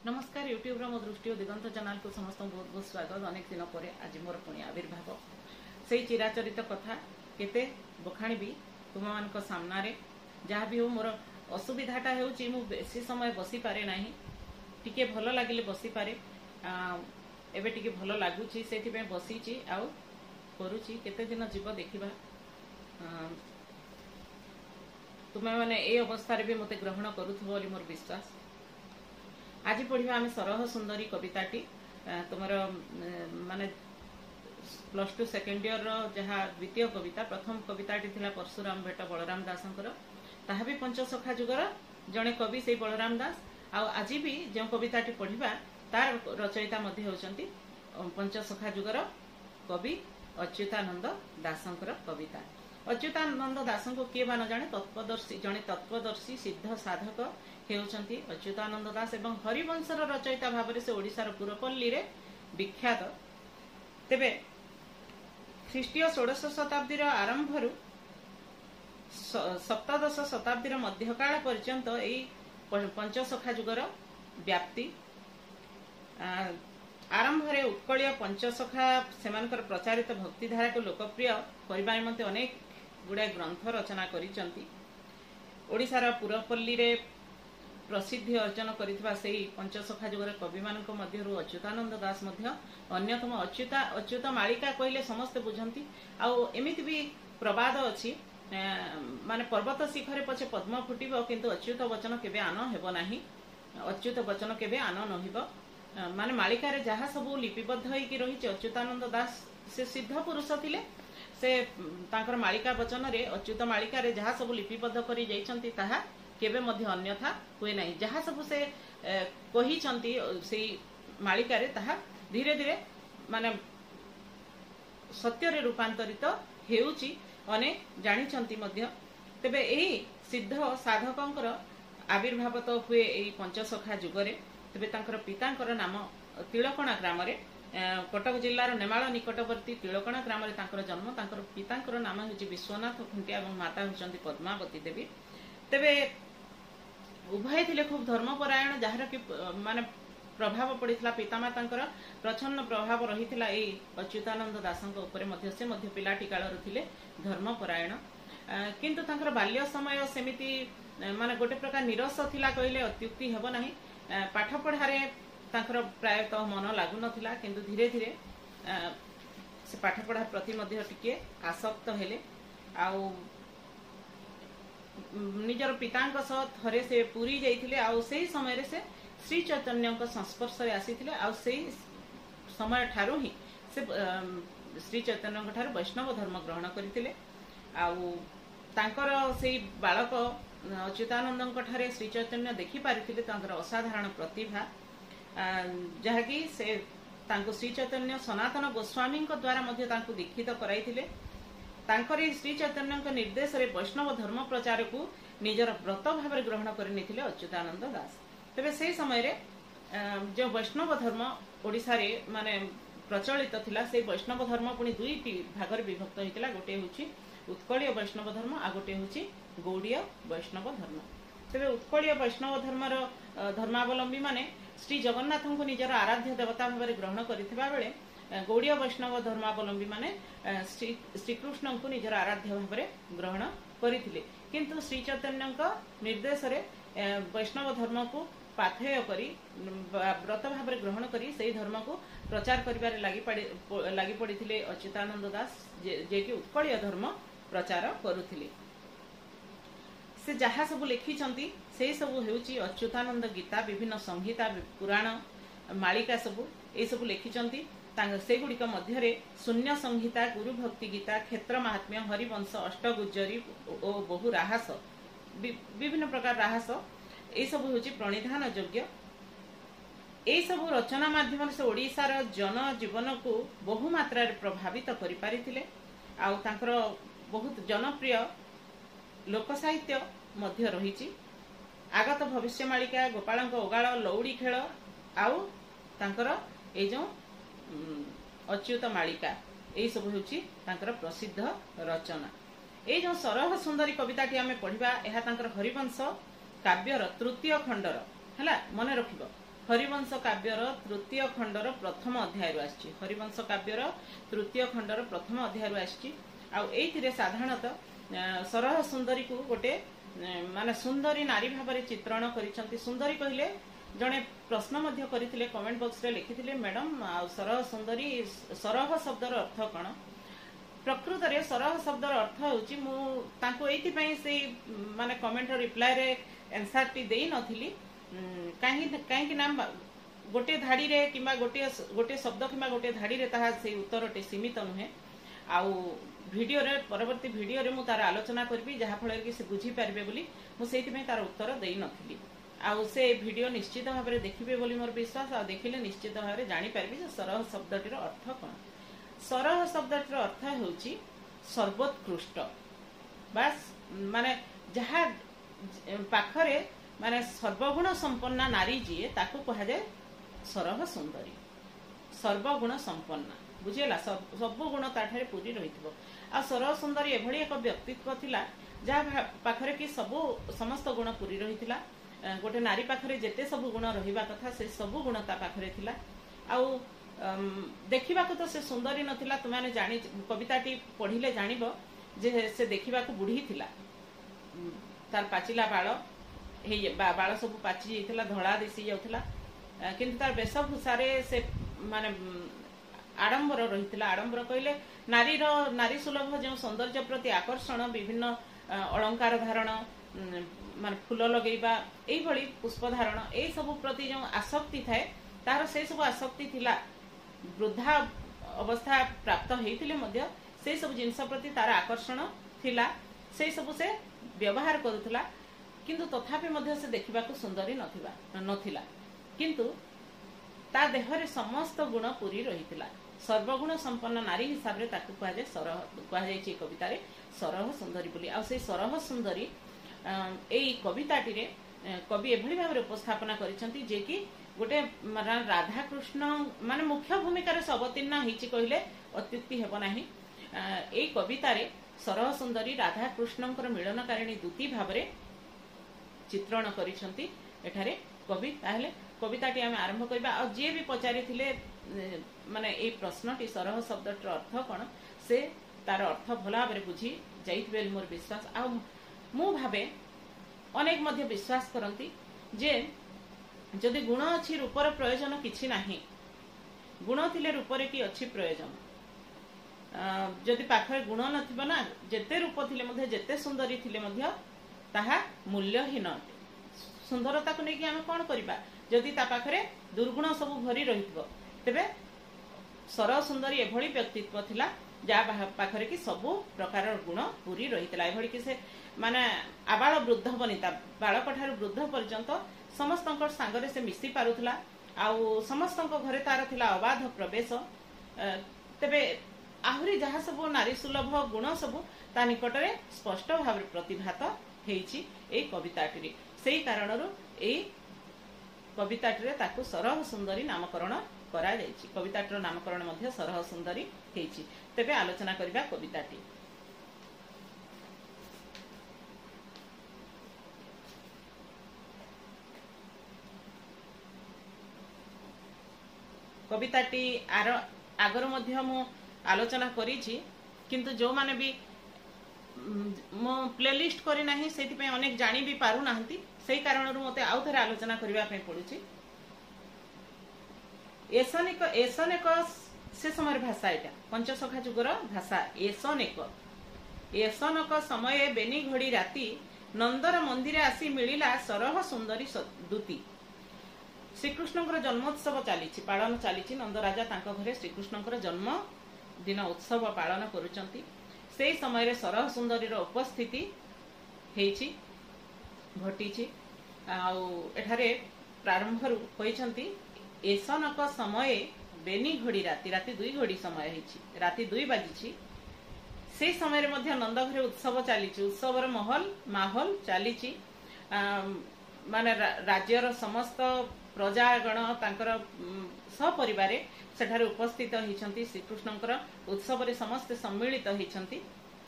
नमस्कार यूट्यूब मो दृष्टि और दिगंत चैनल को समस्त बहुत बहुत स्वागत। अनेक दिन पर आज मोर पुणी आविर्भाव से चिराचरित कथा केते बखाणी तुम मान सामने जहाँ भी हो। मोर असुविधाटा हो बेसी समय बसी पारे ना, टिके भल लगे बसी पारे। एबे टिके भल लगुच से बसी आउ करुची केते दिन जीव देखा। तुम्हें मैंने ये अवस्था भी मत ग्रहण करूथबो बोली मोर विश्वास। आज पढ़ा आम सरह सुंदरी कविताटी तुमर माने +2 सेकेंड इयर जहाँ द्वितीय कविता। प्रथम कविताटी थिला परशुराम भेट बलराम दासंकर, ताहा भी पंचसखा जुगर जड़े कवि से बलराम दास। आज भी जो कविताटी पढ़ा तार रचयिता मध्य होचंती पंचसखा जुगर कवि अच्युतानंद दासंकर कविता। अच्युतानंद दास को किए न जाने तत्वदर्शी जड़े तत्वदर्शी सिद्ध साधक हेउचंती अच्युतानंद दास एवं हरिवंशर रचयिता भाव से ओडिशार पुरपल्ली रे विख्यात। तेबे ख्रीष्टीय 16 शताब्दी आरंभ सप्तदश शताब्दी मध्यकाल पर्यंत यही पंचसखा जुगर व्याप्ति। आरंभ रे उत्कलीय पंचसखा सेमानकर प्रचारित भक्तिधारा को लोकप्रिय करबा निमंते अनेक गुड़ाए ग्रंथ रचना करिसंती। ओडिशार पुरपल्ली रे प्रसिद्धि अर्जन करितबा सेही पंचसखा जुगर कवि मानक मध्यरु अच्युतानंद दास मध्य अन्यतम। अच्युत मालिका कहले समस्त बुझंती। आउ एमिति भी प्रवाद अछि माने पर्वत शिखरे पछे पद्म फुटिबो किंतु अच्युत वचन केबे आन हेबो नाही। अच्युत वचन केबे आन नहिबो। माने मालिका रे जहा सब लिपिबद्ध होइकी रहिछ। अच्युतानंद दास से सिद्ध पुरुष थिले। से तांकर मालिका वचन रे अच्युत मालिका रे जहा सब लिपिबद्ध करी जाइछंती ताहा केबे मध्य अन्यथा हुए नहीं। जहाँ सब से कही से मालिका रे ताहा धीरे धीरे माने सत्य रे रूपांतरित हेउची अने जानिछंती मध्य। तेबे एही सिद्ध साधकंकर आविर्भाव तो हुए एही पंचसखा जुगरे। तेबे तांकर पितांकर नाम तिलकणा ग्राम रे कटक जिल्लार नेमाळ निकटवर्ती तिलकणा ग्राम रे तांकर जन्म। तांकर पितांकर नाम होची विश्वनाथ खुंटिया एवं माता होचंती पद्मावती देवी। तेबे उभय थिले खूब धर्मपरायण, जार कि माने प्रभाव पड़िथिला पितामातांकर प्रछन्न प्रभाव रहिथिला एई अच्युतानंद दासंक उपरे मध्य। से मध्य पिलाटी कालर थिले धर्मपरायण, किंतु तांकर बाल्य समय सेमिति माने गोटे प्रकार निरस थिला कहले अत्युक्ति हेबो नाही। पाठ पढ़ारे तांकर प्रायतः मन लागु नथिला, किंतु धीरे धीरे से पाठ पढ़ा प्रति मध्य टिके आसक्त हेले। आउ निजर पितांक सह थरे से पुरी जाइथिले। आउ सेही समय रे से श्री चैतन्य संस्पर्श रे आसीथिले। आउ सेही समय ठारू ही से श्री चैतन्य ठारू वैष्णव धर्म ग्रहण करथिले। आउ तांकर सेही बालक अच्युतानंद ठारे श्री चैतन्य देखि पारिथिले तांकर असाधारण प्रतिभा, जहाँकि से तांको श्री चैतन्य सनातन गोस्वामी द्वारा मध्य तांको दीक्षित कराइथिले। तांकरी श्री चैतन्य निर्देश रे वैष्णव धर्म प्रचार को निजर व्रत भाव ग्रहण करनिथिले अच्युतानंद दास। तेबे से समय रे जो वैष्णव धर्म ओडिसा रे माने प्रचलित थिला, से वैष्णव धर्म पुनी दुईटी भाग रे विभक्त होइतिला। गोटे होची उत्कलीय वैष्णव धर्म आ गोटे होची गौड़ीय वैष्णव धर्म। तेबे उत्कलीय वैष्णव धर्मर धर्मावलंबी माने श्री जगन्नाथ को निजर आराध्य देवता भाव ग्रहण करिथिबा बेले गौड़ीय वैष्णव धर्मावलंबी माने श्रीकृष्ण को निजर आराध्य भाव ग्रहण करथिले। किंतु श्री चैतन्य निर्देश रे वैष्णव धर्म को पाथेय करी व्रत भाव ग्रहण करी से धर्म को प्रचार करिबारे लागि पड़िथिले अच्युतानंद दास, जे कि उत्कलीय धर्म प्रचार करुथिले। से जहाँ सब लिखिछंती से सब हेउची अच्युतानंद गीता, विभिन्न संहिता, पुराण, मालिका सब ए सब लिखिछंती। से गुड़िक मध्य शून्य संहिता, गुरु भक्ति गीता, क्षेत्र महात्म्य, हरिवंश, अष्टगुज्जरी और बहु राहस, विभिन्न प्रकार राहस ये सब होची प्रणिधान योग्य। ये सब रचना माध्यम से ओडिशार जन जीवन को बहु मात्रा प्रभावित करि पारिथिले। आउ तांकर बहुत जनप्रिय लोक साहित्य मध्य रहिछि। आगत भविष्य मालिका, गोपालंक ओगाळ, लौड़ी खेल, आउ तांकर ए जो अच्युत मालिका, यही सब होची तांकर प्रसिद्ध रचना। ये जो सरह सुंदरी कविताटी आमे पढ़िबा, एहा तांकर हरिवंश काव्यर तृतीय खंडर हला मन रखिबो। हरिवंश काव्यर तृतीय खंडर प्रथम अध्याय आसी हरिवंश काव्यर तृतीय खंडर प्रथम अध्याय आसी आउ साधारणतः सरह सुंदरी को गोटे माने सुंदरी नारी भाव चित्रण कर सुंदरी कहले जड़े प्रश्न मध्य करथिले कमेंट बॉक्स रे लिखिथिले मैडम सरह सुंदरी सरह शब्दर अर्थ कौन प्रकृत रे सरह शब्दर अर्थ होची मु तांको एथि पई से माने कमेंट रिप्लाई रे आंसर टी देई नथिली काहे ना गोटे धाड़ी रे किबा गोटे शब्द किबा गोटे धाड़ी रे ताहा से उत्तर टी सीमित नुहे आउ वीडियो रे परवर्ती वीडियो रे मु तार आलोचना करबी जहा फल कि से बुझी पारबे बोली मु सेति पई तार उत्तर देई नथिली आउ से वीडियो निश्चित भाव में देखिए बोली मोर विश्वास आ देखिले निश्चित भाव में जानी पारबी जे सरह शब्दटीर अर्थ कौन सरह शब्दटीर अर्थ होची सर्वोत्कृष्ट बास माने जहा पाखरे माने सर्वगुण संपन्ना नारी जीए ताकू कहा जाए सरह सुंदरी सर्वगुण संपन्ना बुझेला सब गुण ताठारे पूरी रहितबो आ सरह सुंदरी एभली एक व्यक्तित्व थिला जहा पाखरे कि समस्त गुण पूरी रहितिला गोटे नारी पाखरे जेते सब गुण रहिबा कथा से सब गुण ता पाखरे थिला आउ देखिबा को तो से सुंदरी नथिला तुमाने जानि कविताटी पढिले जानिबो जे से देखिबा को बुढ़ी थिला तार पाचिला बाळ हे बाळ सब पाची जाइथिला धळा दिसी जाउथिला किंतु तार वेशभूषा रे से माने आडंबर रहिथिला आडंबर कहले नारी सुलभ जो सौंदर्य प्रति आकर्षण विभिन्न अलंकार धारण मान फूल लगेबा एई भली पुष्प धारण ए सब प्रति जो आसक्ति थाए तार से सब आसक्ति थिला वृद्धा अवस्था प्राप्त हेतिले मध्य से सब जिंस प्रति तार आकर्षण थिला से सब से व्यवहार करूथला किंतु तथापि मध्य से देखिबा को सुंदरी नथिला किंतु ता देहरे समस्त गुण पूरी रहितिला सर्वगुण संपन्न नारी हिसाब रे ताकू कहा जाय सरह कहा जाय कविता रे सरह सुंदरी बोली आ से सरह सुंदरी एई कविताटी रे कवि एभली भाव उपस्थापना करिसंती जे कि गोटे राधा कृष्ण माने मुख्य भूमिका रे अवतीर्ण हिची कहले अत्युक्ति हेबो नाही एई कविता रे सरह सुंदरी राधा कृष्णंकर मिलनकारिणी दूती भाव रे चित्रण करिसंती एठारे कवि ताहले कविताटी आम आरंभ करबा आ जे भी पचारि थिले माने एई प्रश्नटी सरह शब्दटर अर्थ कोन से तार अर्थ भला भाव रे बुझी जाइतबे मोर विश्वास आ मु भावे अनेक मध्य विश्वास करती जे जदि गुण अच्छी रूपर प्रयोजन किछि नाही गुण थिले रूपरे की अच्छी प्रयोजन जदि पाखरे गुण नथिबो ना जेते रूप थिले मध्य जेते सुंदरी थिले मध्य ताहा मूल्यहीन अटे सुंदरता को लेकिन आम कौन करबा जदि ता पाखरे दुर्गुण सब भरी रहितबो तेबे सरह सुंदरी एभली व्यक्तित्व थिला जा पाखरे कि सबु प्रकार गुण पूरी रहितला एभली कि से माने आबाल वृद्ध बनिता बालक ठारू वृद्ध पर्यंत समस्त सांगरे से मिसी पारुथला आउ समस्त घरे तार थिला अबाध प्रवेश तेबे आहुरी जहा सब नारी सुलभ गुण सब ता निकटरे स्पष्ट भाव प्रतिभात हेछि एई कविताटी सेही कारणरू एई कविताटी ताकू सरह सुंदरी नामकरण करा जायछि कविताटर नामकरण मध्य सरह सुंदरी हेछि तेबे आलोचना करबा कविताटी कविताटी आगर मध्य मु आलोचना करिछि किंतु जो माने भी मो प्लेलिस्ट करी नाही सेति पे अनेक जानी भी पारु नाहंती सेही कारणरू मते आउ थरे आलोचना करबा पे पडुछि एसनेक से समय भाषा एटा पंचसखा जुगर भाषा एसनक समय बेनी घड़ी राती नंदर मंदिर आसी मिलिला सरह सुंदरी दूती श्रीकृष्ण जन्मोत्सव चली पालन चली नंदराजा तांको घरे श्रीकृष्ण जन्म दिन उत्सव पालन करुचंती से समय सरह सुंदरी उपस्थिति हेछि घटी एठारे प्रारंभ होइछंती एसनक समय बेनी घड़ी राती 2 घड़ी समय हेछि राती 2 बाजिछि से समय रे मध्य नंद घरे उत्सव चली उत्सवर माहौल चली माने राज्यर समस्त प्रजागण तांकर सपरिवार सेठारे उपस्थित होइछंती श्रीकृष्णंकर उत्सव रे समस्त सम्मिलित होइछंती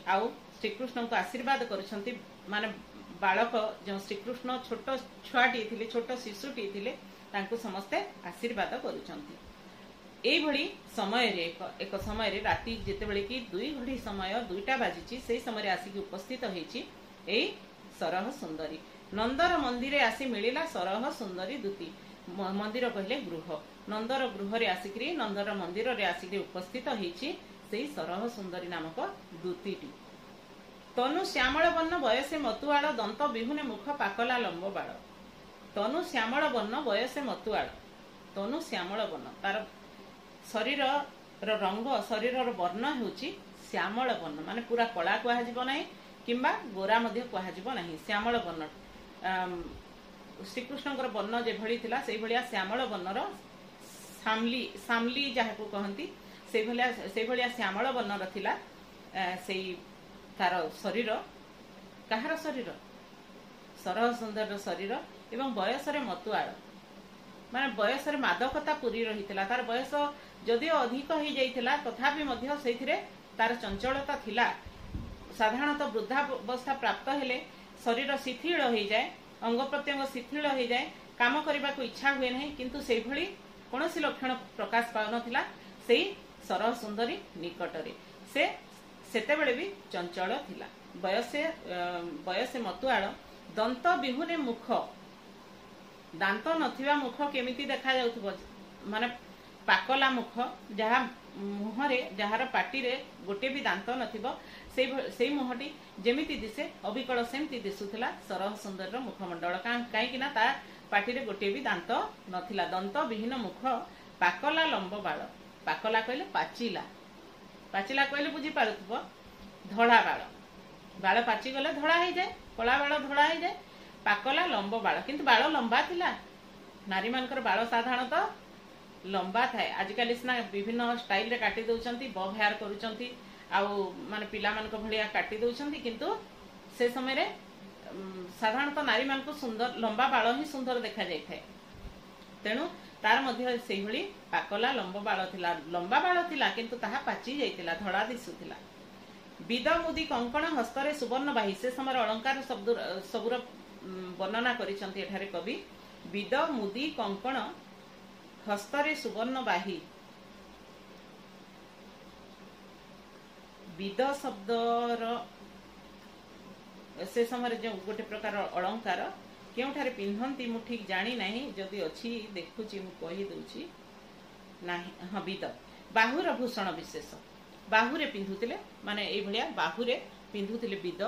आउ श्रीकृष्ण को आशीर्वाद करुछंती माने बालक जो श्रीकृष्ण छोट छुआटी थिले छोट शिशुटी थिले तांको समस्ते आशीर्वाद करुचंती। एई भली समय रे एक समय रे राति जेतेबेले कि 2 घड़ी समय 2टा बाजिची से समय आसिक उपस्थित होईची एई सरह सुंदरी। नंदर मंदिर आसी मिलिला सरह सुंदरी दूती। मंदिर कहले गृह, नंदर गृह रे आसिकरी नंदर मंदिर रे आसिक उपस्थित होईची सेई सरह सुंदरी नामक दूतीटी। तनु श्यामल वर्ण बयसे मतुआल दंत विहुने मुख पाकला लंब बाळ। तनु श्यामल वर्ण बयसे मतुआल, तनु श्यामल वर्ण तार शरीर रंग शरीर वर्ण होउची श्यामल वर्ण, माने पूरा कला कह ना किंबा गोरा मध्य कह ना, श्यामल वर्ण। श्रीकृष्ण वर्ण जो भली से भलिया श्यामल वर्णर सामली सामली जहाँ को कहती से भलिया श्यामल वर्णर थिला से तार शरीर। कहार शरीर? सरह सुंदर शरीर एवं बयस मतुआल, माने बयस मादकता पूरी रही। तार बयस जदिओ अधिक हो जाइथिला तथापि मध्य सेथिरे तार चंचलता थिला। साधारणतः वृद्धावस्था प्राप्त हेले शरीर शिथिल हो जाए, अंग प्रत्यंग शिथिल हो जाए, काम करने को इच्छा हुए नहीं, किंतु से भली कौनसी लक्षण प्रकाश पाउनथिला सेई सरह सुंदरी निकटरे। से सेतेबेले भी चंचल थिला। बयसे मतुआल दंत विहुने मुख, दांत नथिबा मुख केमिति देखा जाउथबो, माने पाकला मुख जहाँ मुहरे जहार पाटी रे गोटे भी दांत नथिबो से मुहटी जेमिति दिसे अबिकल सेमति दिसुथिला सरह सुंदर मुखमंडल। कहीं ता पाटी रे गोटे भी दांत नथिला। दंत विहीन मुख पाकला लंब बाळ। पाकला कहले पाचिला, पाचिला कहले बुझी पारुथबो धड़ा बाळ। बाळ पाची गले धड़ा हो जाए, कला बाळ धड़ा हो जाए। पाकला लंब बाळ, किंतु बाळ लंबा थिला। नारी मानकर बाळ साधारणतः लंबा थाए। आजिकल सिना विभिन्न स्टाइल रे काटी दउचंती, बब हेयर करूचंती, आउ माने पिला मानक भलिया काटी दउचंती, किंतु से समय रे साधारणतः नारी मान को सुंदर लंबा बाळ ही सुंदर देखा जाय थाए। तेणु तार मध्य सेही भली पाकला लंब बाळ थिला, लंबा बाळ थिला, किंतु ताहा पाची जाइतिला, धड़ा दिसुथिला। विद मुदी कंकण हस्तरे सुवर्ण बाही। से समय अलंकार सबुर वर्णना करिसंती एठारे कवि। विद मुदी कंकण हस्तरे सुवर्ण बाही। विद शब्दर से समय जो गोटे प्रकार अलंकार केउठारे पिंधंती मु ठीक जानी नाही, जदि अछि देखुची मु कहि दउची नाही। हां, विद बाहुर भूषण विशेष, बाहुरे पिंधुतिले, माने एई भलिया बाहुरे पिंधुतिले विद,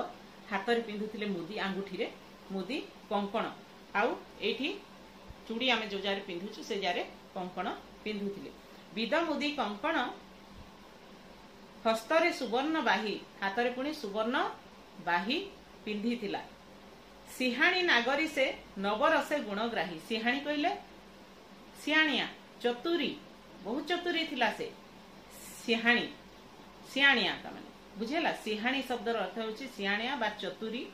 हातरे पिंधुतिले मुदी, आंगुठी रे मुदी, कंकण, आउ एठी चूड़ी आमे जो जारे पिंधुछु से जारे कंकण पिंधुतिले। विद मुदी कंकण हस्तरे सुवर्ण बाही, हातरे पुणी सुवर्ण बाही पिंधिथिला। सिहाणी नागरी से नवरसे गुणग्राही। सिहाणी कहले सियाणिया, चतुरी, बहुत चतुरी थिला से। सिहाणी सियाणिया का माने बुझेला। सिहाणी शब्दर अर्थ होची सियाणिया बा चतुरी।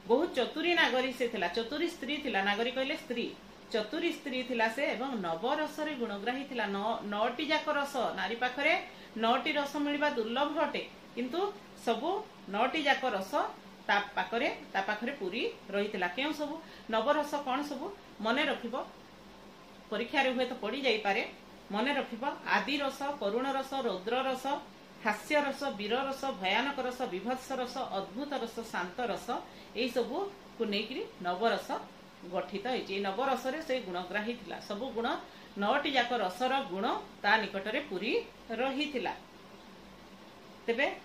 बहुत चतुरी नागरी से थिला, चतुरी स्त्री थिला। नागरी कहले स्त्री, चतुरी स्त्री थिला से एवं नवरस रे गुणग्राही थिला। नौटी जाक रस, नारी पाखरे 9टी रस मिलवा दुर्लभ अटे, किंतु सबु 9टी जाक रस ता पाखरे पूरी रही। क्यों सबु नवरस कौन सबु मने रखिबो, परीक्षा रे हुए तो पड़ी जाई पारे, मने रखिबो। आदि रस, करुण रस, रौद्र रस, हास्य रस, वीर रस, भयानक रस, विभत्स रस, अद्भुत रस, शांत रस, यही सबु को नेकरी नवरस गठित होइछि। नवरस रे से गुणग्राही थिला। सबु गुण 9टी जाक रसर गुण ता निकटरे पूरी रही थिला। तेबे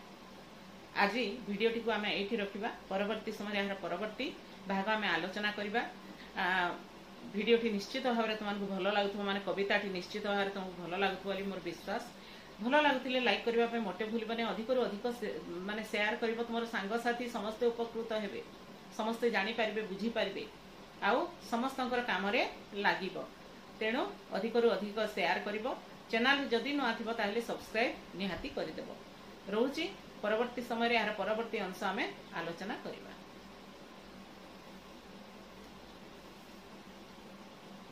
आज भिडियोटी को आम ये रखा, परवर्ती समय यार परवर्ती भाग आम आलोचना करवा। भिडियोटी निश्चित भाव में तुमको भल लगुव, माने कविताटी निश्चित भाव में तुमको भल लगुव मोर विश्वास। भल लगुले लाइक करने मोटे भूलबनी, अधिक अधिक माने शेयर कर, तुम सांगसाथी समस्ते उपकृत हेबे, समस्ते जानीपारे, बुझीपारे, आउ समस्त काम लगे। तेणु अधिक अधिक शेयर कर। चैनल जदि नुआ थी ताहले सब्सक्राइब निहाती करदेव। रोची परवर्ती समय यार परवर्ती अंश आम आलोचना करवा।